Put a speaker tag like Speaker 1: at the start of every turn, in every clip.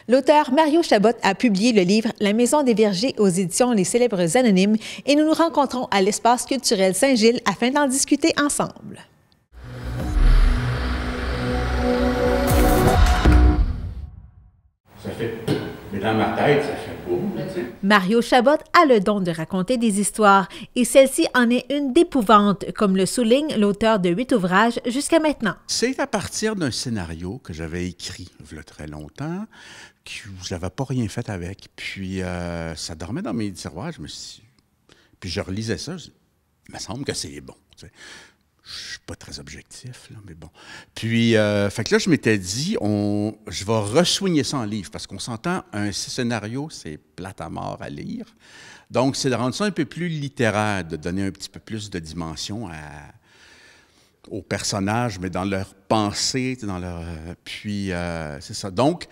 Speaker 1: L'auteur Mario Chabot a publié le livre La Maison des Vergers aux éditions Les Célèbres Anonymes et nous nous rencontrons à l'espace culturel Saint-Gilles afin d'en discuter ensemble.
Speaker 2: Ça fait... Mais dans ma tête, ça fait beau.
Speaker 1: Mario Chabot a le don de raconter des histoires et celle-ci en est une d'épouvante, comme le souligne l'auteur de 8 ouvrages jusqu'à maintenant.
Speaker 2: C'est à partir d'un scénario que j'avais écrit il y a très longtemps, que je n'avais pas rien fait avec. Puis ça dormait dans mes tiroirs. Puis je relisais ça. Il me semble que c'est bon. Tu sais. Je ne suis pas très objectif, là, mais bon. Puis, fait que là, je m'étais dit, je vais ressoigner ça en livre, parce qu'on s'entend, un scénario, c'est plate à mort à lire. Donc, c'est de rendre ça un peu plus littéraire, de donner un petit peu plus de dimension aux personnages, mais dans leur pensée, dans leur... puis, c'est ça. Donc,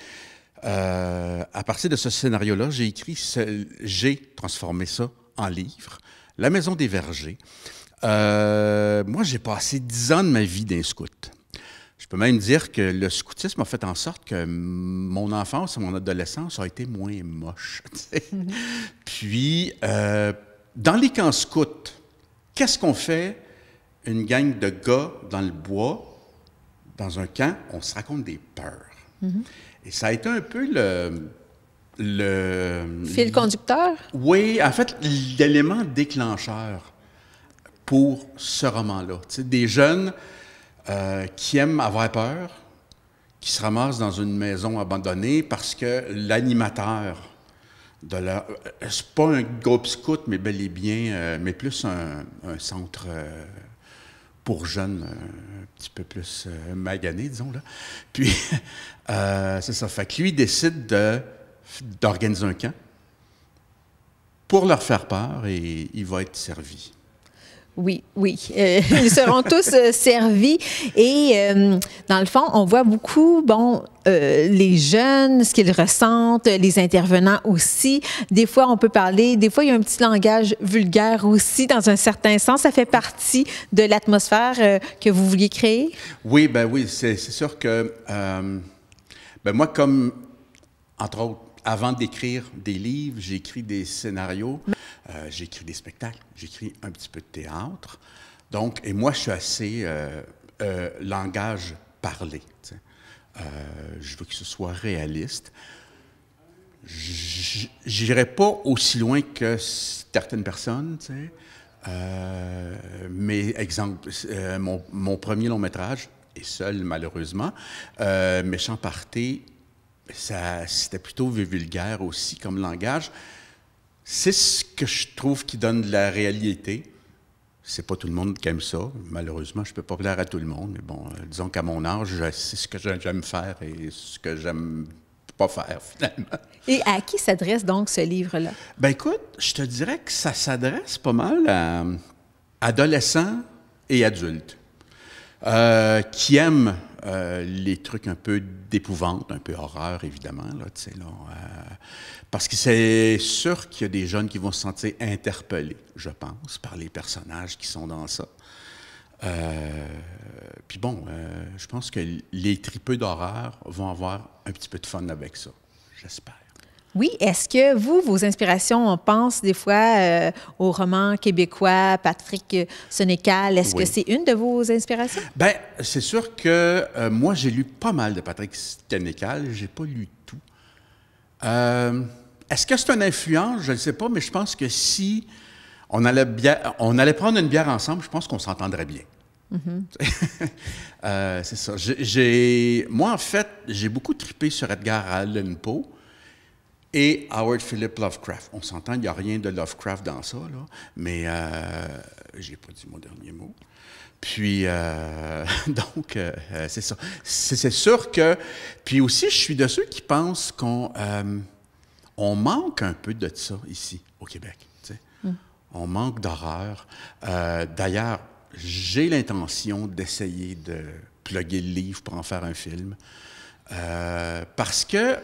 Speaker 2: à partir de ce scénario-là, j'ai transformé ça en livre, La Maison des Vergers. Moi, j'ai passé 10 ans de ma vie d'un scout. Je peux même dire que le scoutisme a fait en sorte que mon enfance et mon adolescence ont été moins moches. Puis, dans les camps scouts, qu'est-ce qu'on fait? Une gang de gars dans le bois, dans un camp, on se raconte des peurs. Et ça a été un peu le
Speaker 1: fil conducteur?
Speaker 2: Oui, en fait, l'élément déclencheur pour ce roman-là. Tu sais, des jeunes qui aiment avoir peur, qui se ramassent dans une maison abandonnée parce que l'animateur de leur... c'est pas un groupe scout, mais bel et bien, mais plus un centre pour jeunes un petit peu plus magané, disons, là. Puis, c'est ça. Fait que lui, il décide d'organiser un camp pour leur faire peur et il va être servi.
Speaker 1: Oui, oui. Ils seront tous servis. Et dans le fond, on voit beaucoup, les jeunes, ce qu'ils ressentent, les intervenants aussi. Des fois, on peut parler, des fois, il y a un petit langage vulgaire aussi, dans un certain sens. Ça fait partie de l'atmosphère que vous vouliez créer?
Speaker 2: Oui, ben oui, c'est sûr que moi, comme, entre autres, avant d'écrire des livres, j'ai écrit des scénarios, j'ai écrit des spectacles, j'ai écrit un petit peu de théâtre. Donc, et moi, je suis assez langage parlé. Je veux que ce soit réaliste. J'irai pas aussi loin que certaines personnes, tu sais. Mais, exemple, mon premier long-métrage, et seul, malheureusement, Méchant Party, c'était plutôt vulgaire aussi comme langage. C'est ce que je trouve qui donne de la réalité. C'est pas tout le monde qui aime ça. Malheureusement, je peux pas plaire à tout le monde. Mais bon, disons qu'à mon âge, c'est ce que j'aime faire et ce que j'aime pas faire, finalement.
Speaker 1: Et à qui s'adresse donc ce livre-là? Ben
Speaker 2: écoute, je te dirais que ça s'adresse pas mal à adolescents et adultes qui aiment les trucs un peu d'épouvante, un peu horreur, évidemment, là, tu sais, là, parce que c'est sûr qu'il y a des jeunes qui vont se sentir interpellés, je pense, par les personnages qui sont dans ça. Puis bon, je pense que les tripeux d'horreur vont avoir un petit peu de fun avec ça, j'espère.
Speaker 1: Oui, est-ce que vos inspirations, on pense des fois au roman québécois, Patrick Sénécal, est-ce que c'est une de vos inspirations?
Speaker 2: Bien, c'est sûr que moi, j'ai lu pas mal de Patrick Sénécal, j'ai pas lu tout. Est-ce que c'est une influence? Je ne sais pas, mais je pense que si on allait prendre une bière ensemble, je pense qu'on s'entendrait bien. C'est ça. Moi, en fait, j'ai beaucoup trippé sur Edgar Allan Poe et Howard Philip Lovecraft. On s'entend, il n'y a rien de Lovecraft dans ça, là, mais j'ai pas dit mon dernier mot. Puis, donc, c'est ça. C'est sûr que... Puis aussi, je suis de ceux qui pensent qu'on manque un peu de ça ici, au Québec. Tu sais. On manque d'horreur. D'ailleurs, j'ai l'intention d'essayer de plugger le livre pour en faire un film. Parce que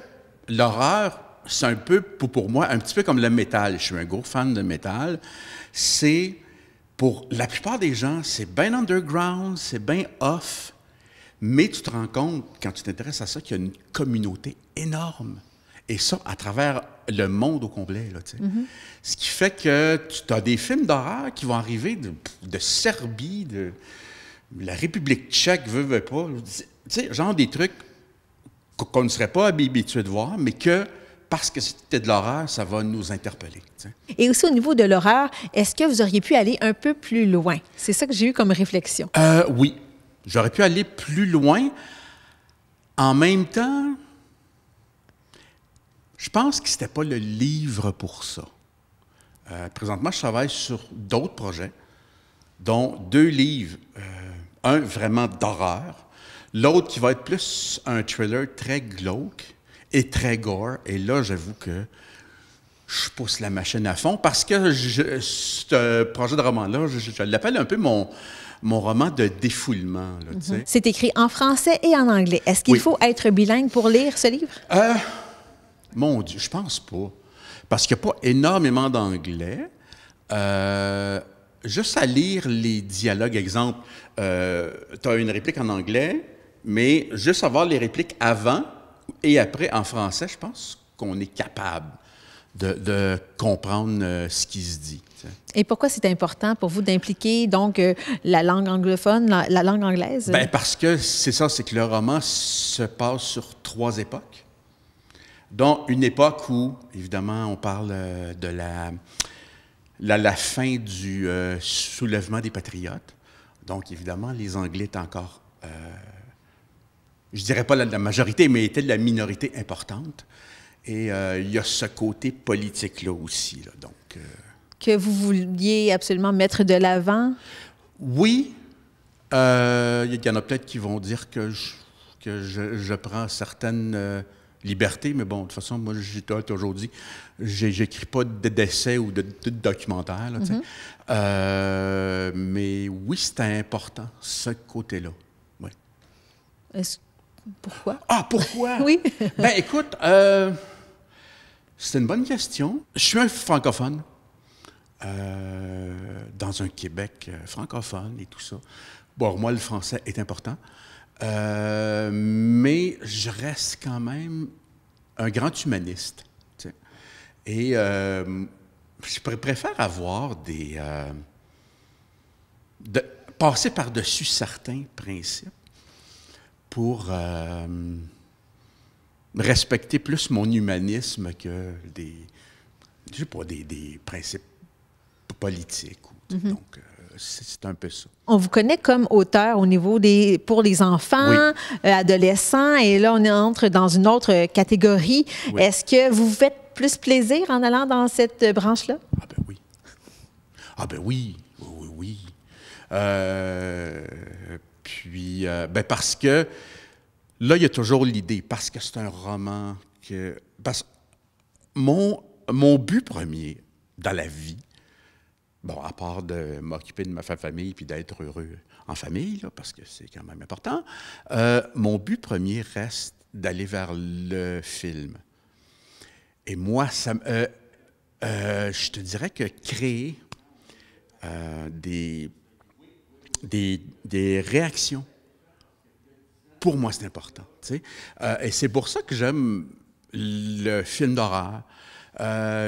Speaker 2: l'horreur, c'est un peu, pour moi, un petit peu comme le métal. Je suis un gros fan de métal. C'est, pour la plupart des gens, c'est bien underground, c'est bien off, mais tu te rends compte, quand tu t'intéresses à ça, qu'il y a une communauté énorme Et ça, à travers le monde au complet, là, tu sais. Ce qui fait que tu as des films d'horreur qui vont arriver de Serbie, de la République tchèque, veut pas. Tu sais, genre des trucs qu'on ne serait pas habitué de voir, mais que, parce que c'était de l'horreur, ça va nous interpeller. Tu sais.
Speaker 1: Et aussi au niveau de l'horreur, est-ce que vous auriez pu aller un peu plus loin? C'est ça que j'ai eu comme réflexion.
Speaker 2: Oui. J'aurais pu aller plus loin. En même temps, je pense que c'était pas le livre pour ça. Présentement, je travaille sur d'autres projets, dont 2 livres. Un vraiment d'horreur, l'autre qui va être plus un thriller très glauque et très gore. Et là, j'avoue que je pousse la machine à fond parce que ce projet de roman-là, je l'appelle un peu mon roman de défoulement. Là, tu sais.
Speaker 1: C'est écrit en français et en anglais. Est-ce qu'il faut être bilingue pour lire ce livre?
Speaker 2: Mon Dieu, je pense pas. Parce qu'il n'y a pas énormément d'anglais. Juste à lire les dialogues, exemple, tu as une réplique en anglais, mais juste avoir les répliques avant et après en français, je pense qu'on est capable de comprendre ce qui se dit. Tu sais.
Speaker 1: Et pourquoi c'est important pour vous d'impliquer donc la langue anglophone, la langue anglaise?
Speaker 2: Bien, parce que c'est ça, c'est que le roman se passe sur 3 époques, dont une époque où, évidemment, on parle de la fin du soulèvement des patriotes. Donc, évidemment, les Anglais étaient encore, je dirais pas la majorité, mais étaient de la minorité importante. Et il y a ce côté politique-là aussi. Là, donc,
Speaker 1: que vous vouliez absolument mettre de l'avant?
Speaker 2: Oui. Il y en a peut-être qui vont dire que je prends certaines libertés, mais bon, de toute façon, moi, j'ai toujours dit, j'écris pas d'essais ou de documentaires. Là, mais oui, c'était important, ce côté-là. Oui.
Speaker 1: Pourquoi?
Speaker 2: Ah, pourquoi?
Speaker 1: Oui.
Speaker 2: Ben, écoute, c'est une bonne question. Je suis un francophone dans un Québec francophone et tout ça. Bon, moi, le français est important. Mais je reste quand même un grand humaniste. Tu sais. Et je préfère avoir passer par-dessus certains principes pour respecter plus mon humanisme que je sais pas, des principes politiques. Donc, c'est un peu ça.
Speaker 1: On vous connaît comme auteur au niveau pour les enfants, adolescents, et là, on entre dans une autre catégorie. Oui. Est-ce que vous vous faites plus plaisir en allant dans cette branche-là?
Speaker 2: Ah ben oui. Ah ben oui. Oui. Puis, parce que là, il y a toujours l'idée, parce que c'est un roman que... Parce mon but premier dans la vie, bon, à part de m'occuper de ma famille puis d'être heureux en famille, là, parce que c'est quand même important, mon but premier reste d'aller vers le film. Et moi, je te dirais que créer des réactions, pour moi, c'est important. Tu sais? Et c'est pour ça que j'aime le film d'horreur.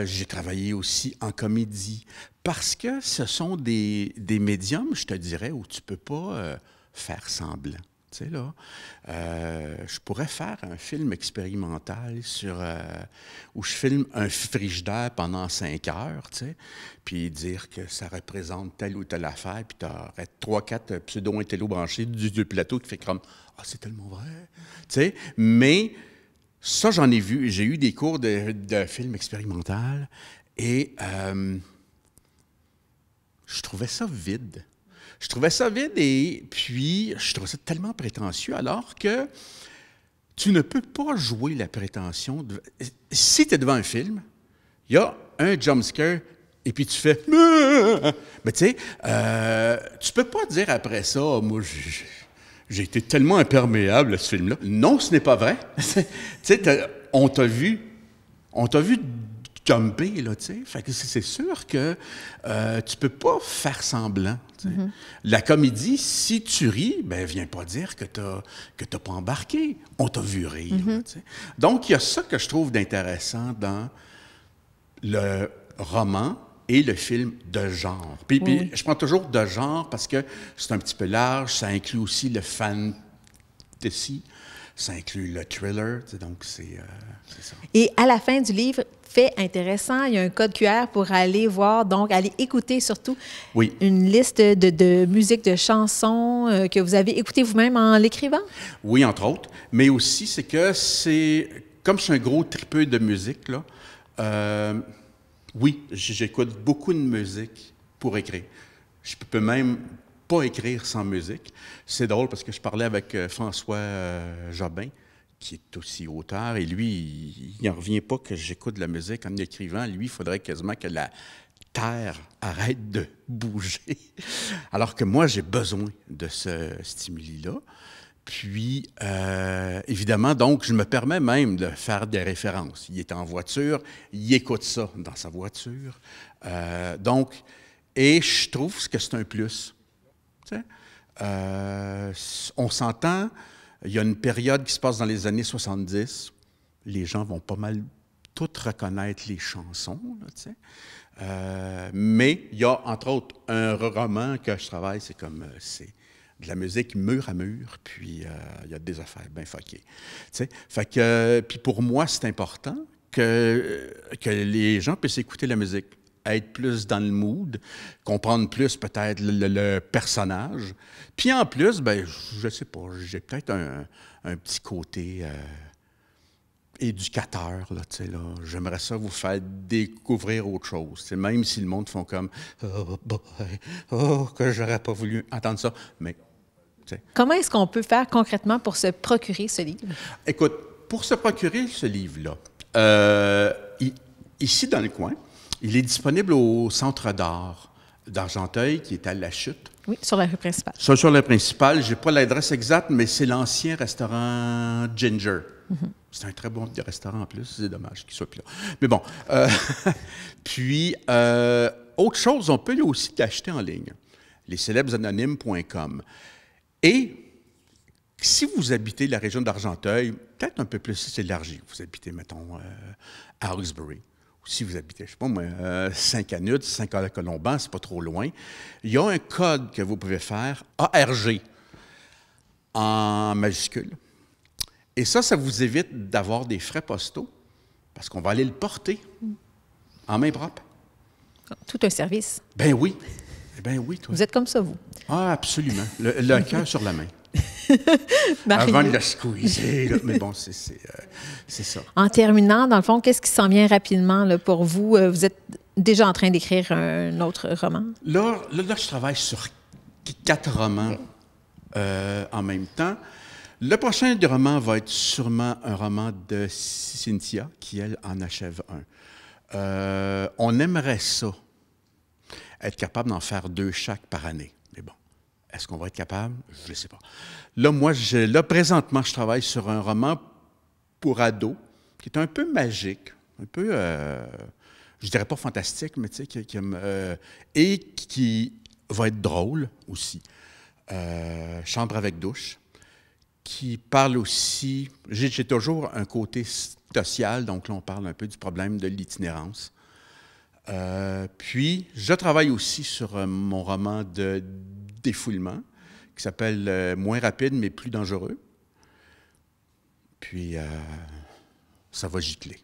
Speaker 2: J'ai travaillé aussi en comédie, parce que ce sont des médiums, je te dirais, où tu ne peux pas faire semblant. Tu sais, là, je pourrais faire un film expérimental où je filme un frigidaire pendant 5 heures, tu sais, puis dire que ça représente telle ou telle affaire, puis tu aurais 3-4 pseudo-intellos branchés du plateau qui fait comme « Ah, c'est tellement vrai! » Tu sais, mais ça, j'en ai vu. J'ai eu des cours de film expérimental et je trouvais ça vide. Je trouvais ça vide et puis je trouvais ça tellement prétentieux alors que tu ne peux pas jouer la prétention. Si tu es devant un film, il y a un jump scare et puis tu fais « Mais tu sais, tu peux pas dire après ça, moi, j'ai été tellement imperméable à ce film-là. Non, ce n'est pas vrai. Tu sais, on t'a vu jumper, là, tu sais. Fait que c'est sûr que tu peux pas faire semblant, tu sais. La comédie, si tu ris, ben viens pas dire que t'as pas embarqué. On t'a vu rire, là, tu sais. Donc, il y a ça que je trouve d'intéressant dans le roman et le film de genre. Puis je prends toujours de genre parce que c'est un petit peu large, ça inclut aussi le fantasy, ça inclut le thriller, tu sais, donc c'est ça.
Speaker 1: Et à la fin du livre, fait intéressant, il y a un code QR pour aller voir, donc aller écouter surtout une liste de musiques, de chansons que vous avez écoutées vous-même en l'écrivant?
Speaker 2: Oui, entre autres, mais aussi c'est que comme je suis un gros tripeux de musique, là, oui, j'écoute beaucoup de musique pour écrire. Je peux même pas écrire sans musique. C'est drôle parce que je parlais avec François Jobin, qui est aussi auteur, et lui, il n'en revient pas que j'écoute de la musique en écrivant. Lui, il faudrait quasiment que la terre arrête de bouger. Alors que moi, j'ai besoin de ce stimuli-là. Puis, évidemment, donc, je me permets même de faire des références. Il est en voiture, il écoute ça dans sa voiture. Donc, et je trouve que c'est un plus. Tu sais? On s'entend, il y a une période qui se passe dans les années 70. Les gens vont pas mal toutes reconnaître les chansons, là, tu sais. Mais il y a, entre autres, un roman que je travaille, c'est de la musique mur à mur, puis il y a des affaires bien fuckées. Tu sais? Fait que, puis pour moi, c'est important que les gens puissent écouter la musique, être plus dans le mood, comprendre plus peut-être le personnage. Puis en plus, ben je sais pas, j'ai peut-être un petit côté éducateur, là, tu sais, là. J'aimerais ça vous faire découvrir autre chose. C'est même si le monde font comme « Oh, boy, oh, que j'aurais pas voulu entendre ça », mais...
Speaker 1: Comment est-ce qu'on peut faire concrètement pour se procurer ce livre?
Speaker 2: Écoute, pour se procurer ce livre-là, ici dans le coin, il est disponible au Centre d'art d'Argenteuil, qui est à La Chute.
Speaker 1: Oui, sur la rue principale.
Speaker 2: Sur la principale. Je n'ai pas l'adresse exacte, mais c'est l'ancien restaurant Ginger. C'est un très bon restaurant en plus. C'est dommage qu'il ne soit plus là. Mais bon. Puis, autre chose, on peut aussi l'acheter en ligne. lescélèbresanonymes.com. Et si vous habitez la région d'Argenteuil, peut-être un peu plus élargi, vous habitez, mettons, à Hawkesbury, ou si vous habitez, je ne sais pas moi, Saint-Canute, Saint-Colomban, c'est pas trop loin, il y a un code que vous pouvez faire, ARG, en majuscule. Et ça vous évite d'avoir des frais postaux, parce qu'on va aller le porter en main propre.
Speaker 1: Tout un service.
Speaker 2: Ben oui. Ben oui, toi.
Speaker 1: Vous êtes comme ça, vous.
Speaker 2: Ah, absolument. Le cœur sur la main. Avant de la squeezer. Là. Mais bon, c'est ça.
Speaker 1: En terminant, dans le fond, qu'est-ce qui s'en vient rapidement là, pour vous? Vous êtes déjà en train d'écrire un autre roman?
Speaker 2: Là, je travaille sur 4 romans en même temps. Le prochain roman va être sûrement un roman de Cynthia, qui, elle, en achève un. On aimerait ça, être capable d'en faire 2 chaque par année. Mais bon, est-ce qu'on va être capable? Je ne sais pas. Là, présentement, je travaille sur un roman pour ados qui est un peu magique, un peu, je dirais pas fantastique, mais tu sais, et qui va être drôle aussi. Chambre avec douche, qui parle aussi, j'ai toujours un côté social, donc là, on parle un peu du problème de l'itinérance. Puis, je travaille aussi sur mon roman de défoulement, qui s'appelle Moins rapide, mais plus dangereux. Puis, ça va gicler.